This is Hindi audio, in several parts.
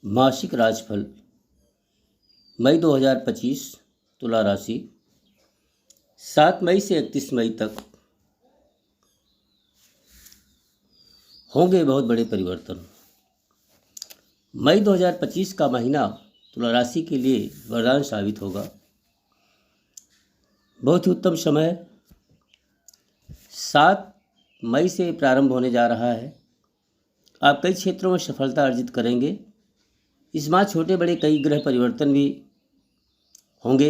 मासिक राशिफल मई 2025 तुला राशि 7 मई से 31 मई तक होंगे बहुत बड़े परिवर्तन। मई 2025 का महीना तुला राशि के लिए वरदान साबित होगा। बहुत ही उत्तम समय 7 मई से प्रारंभ होने जा रहा है। आप कई क्षेत्रों में सफलता अर्जित करेंगे। इस माह छोटे बड़े कई ग्रह परिवर्तन भी होंगे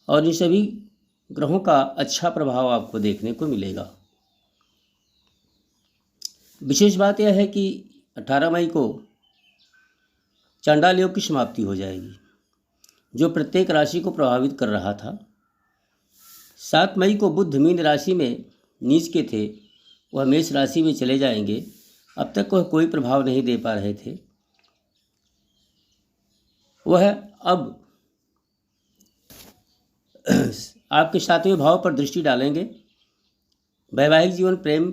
और इन सभी ग्रहों का अच्छा प्रभाव आपको देखने को मिलेगा। विशेष बात यह है कि 18 मई को चांडाल योग की समाप्ति हो जाएगी, जो प्रत्येक राशि को प्रभावित कर रहा था। 7 मई को बुध मीन राशि में नीच के थे, वह मेष राशि में चले जाएंगे। अब तक वह कोई प्रभाव नहीं दे पा रहे थे, वह अब आपके 7वें भाव पर दृष्टि डालेंगे। वैवाहिक जीवन, प्रेम,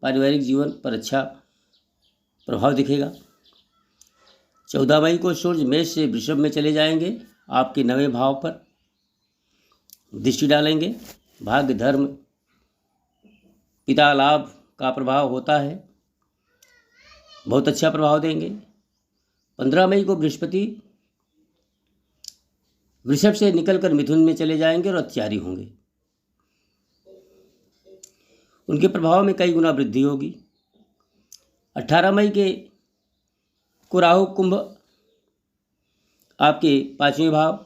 पारिवारिक जीवन पर अच्छा प्रभाव दिखेगा। 14 मई को सूर्य मेष से वृषभ में चले जाएंगे, आपके 9वें भाव पर दृष्टि डालेंगे। भाग्य, धर्म, पिता लाभ का प्रभाव होता है, बहुत अच्छा प्रभाव देंगे। 15 मई को बृहस्पति वृषभ से निकलकर मिथुन में चले जाएंगे और अत्यारी होंगे। उनके प्रभाव में कई गुना वृद्धि होगी। 18 मई को राहु कुंभ आपके 5वें भाव,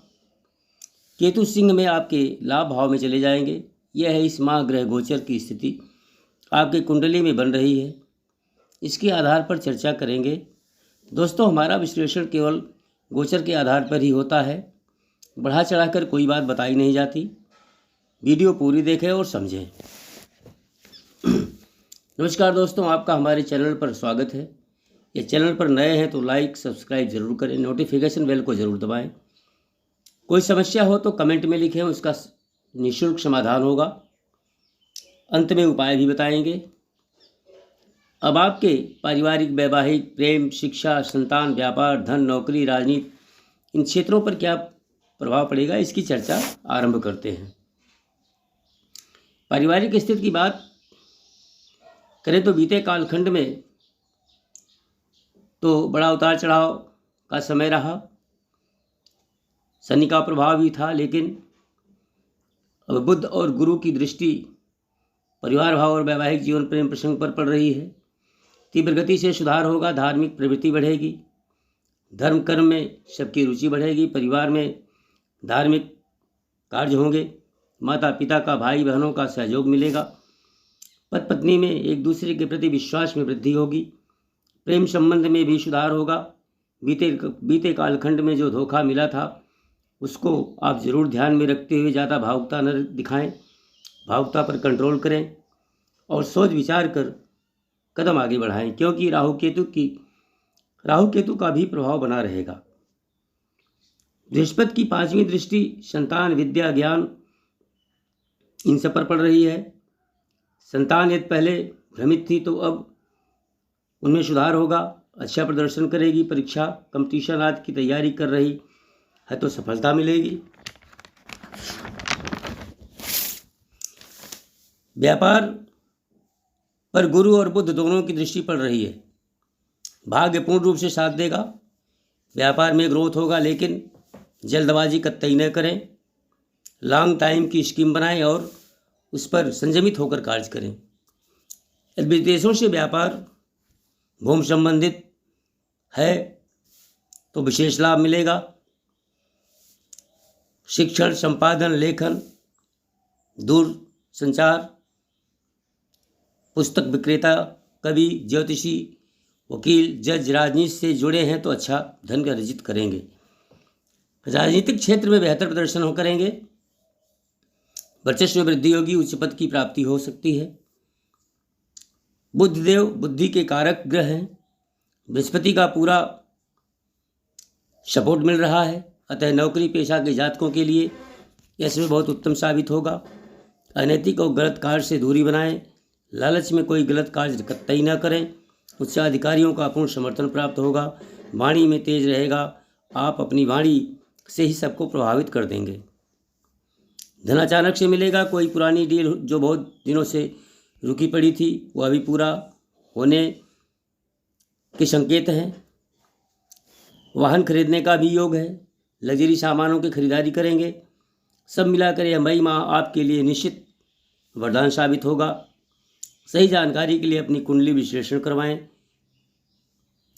केतु सिंह में आपके लाभ भाव में चले जाएंगे। यह है इस माह ग्रह गोचर की स्थिति आपके कुंडली में बन रही है, इसके आधार पर चर्चा करेंगे। दोस्तों, हमारा विश्लेषण केवल गोचर के आधार पर ही होता है, बढ़ा चढ़ाकर कोई बात बताई नहीं जाती। वीडियो पूरी देखें और समझें। नमस्कार दोस्तों, आपका हमारे चैनल पर स्वागत है। ये चैनल पर नए हैं तो लाइक सब्सक्राइब जरूर करें, नोटिफिकेशन बेल को ज़रूर दबाएं। कोई समस्या हो तो कमेंट में लिखें, उसका निःशुल्क समाधान होगा। अंत में उपाय भी बताएंगे। अब आपके पारिवारिक, वैवाहिक, प्रेम, शिक्षा, संतान, व्यापार, धन, नौकरी, राजनीति, इन क्षेत्रों पर क्या प्रभाव पड़ेगा, इसकी चर्चा आरंभ करते हैं। पारिवारिक स्थिति की बात करें तो बीते कालखंड में तो बड़ा उतार चढ़ाव का समय रहा। शनि का प्रभाव भी था, लेकिन अब बुध और गुरु की दृष्टि परिवार भाव और वैवाहिक जीवन, प्रेम प्रसंग पर पड़ रही है। तीव्र गति से सुधार होगा, धार्मिक प्रवृत्ति बढ़ेगी, धर्म कर्म में सबकी रुचि बढ़ेगी, परिवार में धार्मिक कार्य होंगे, माता पिता का, भाई बहनों का सहयोग मिलेगा, पति पत्नी में एक दूसरे के प्रति विश्वास में वृद्धि होगी, प्रेम संबंध में भी सुधार होगा। बीते कालखंड में जो धोखा मिला था उसको आप जरूर ध्यान में रखते हुए ज़्यादा भावुकता न दिखाएं, भावुकता पर कंट्रोल करें और सोच विचार कर कदम आगे बढ़ाएं, क्योंकि राहु केतु का भी प्रभाव बना रहेगा। बृहस्पति की 5वीं दृष्टि संतान, विद्या, ज्ञान, इन सब पर पड़ रही है। संतान यदि पहले भ्रमित थी तो अब उनमें सुधार होगा, अच्छा प्रदर्शन करेगी, परीक्षा, कंपटीशन आदि की तैयारी कर रही है तो सफलता मिलेगी। व्यापार पर गुरु और बुध दोनों की दृष्टि पड़ रही है। भाग्य पूर्ण रूप से साथ देगा, व्यापार में ग्रोथ होगा, लेकिन जल्दबाजी कतई न करें। लॉन्ग टाइम की स्कीम बनाएं और उस पर संयमित होकर कार्य करें। विदेशों से व्यापार, भूमि संबंधित है तो विशेष लाभ मिलेगा। शिक्षण, संपादन, लेखन, दूर संचार, पुस्तक विक्रेता, कवि, ज्योतिषी, वकील, जज, राजनीति से जुड़े हैं तो अच्छा धन अर्जित करेंगे। राजनीतिक क्षेत्र में बेहतर प्रदर्शन करेंगे, वर्चस्व में वृद्धि होगी, उच्च पद की प्राप्ति हो सकती है। बुधदेव बुद्धि के कारक ग्रह हैं, बृहस्पति का पूरा सपोर्ट मिल रहा है, अतः नौकरी पेशा के जातकों के लिए यह समय बहुत उत्तम साबित होगा। अनैतिक और गलत कार्य से दूरी बनाएं, लालच में कोई गलत कार्य कतई न करें, उच्चाधिकारियों का पूर्ण समर्थन प्राप्त होगा। वाणी में तेज रहेगा। आप अपनी वाणी से ही सबको प्रभावित कर देंगे। धन अचानक से मिलेगा। कोई पुरानी डील जो बहुत दिनों से रुकी पड़ी थी वो अभी पूरा होने के संकेत हैं। वाहन खरीदने का भी योग है। लग्जरी सामानों की खरीदारी करेंगे। सब मिलाकर यह मई माह आपके लिए निश्चित वरदान साबित होगा। सही जानकारी के लिए अपनी कुंडली विश्लेषण करवाएं।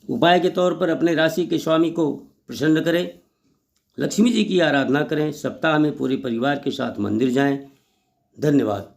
उपाय के तौर पर अपने राशि के स्वामी को प्रसन्न करें। लक्ष्मी जी की आराधना करें। सप्ताह में पूरे परिवार के साथ मंदिर जाएं। धन्यवाद।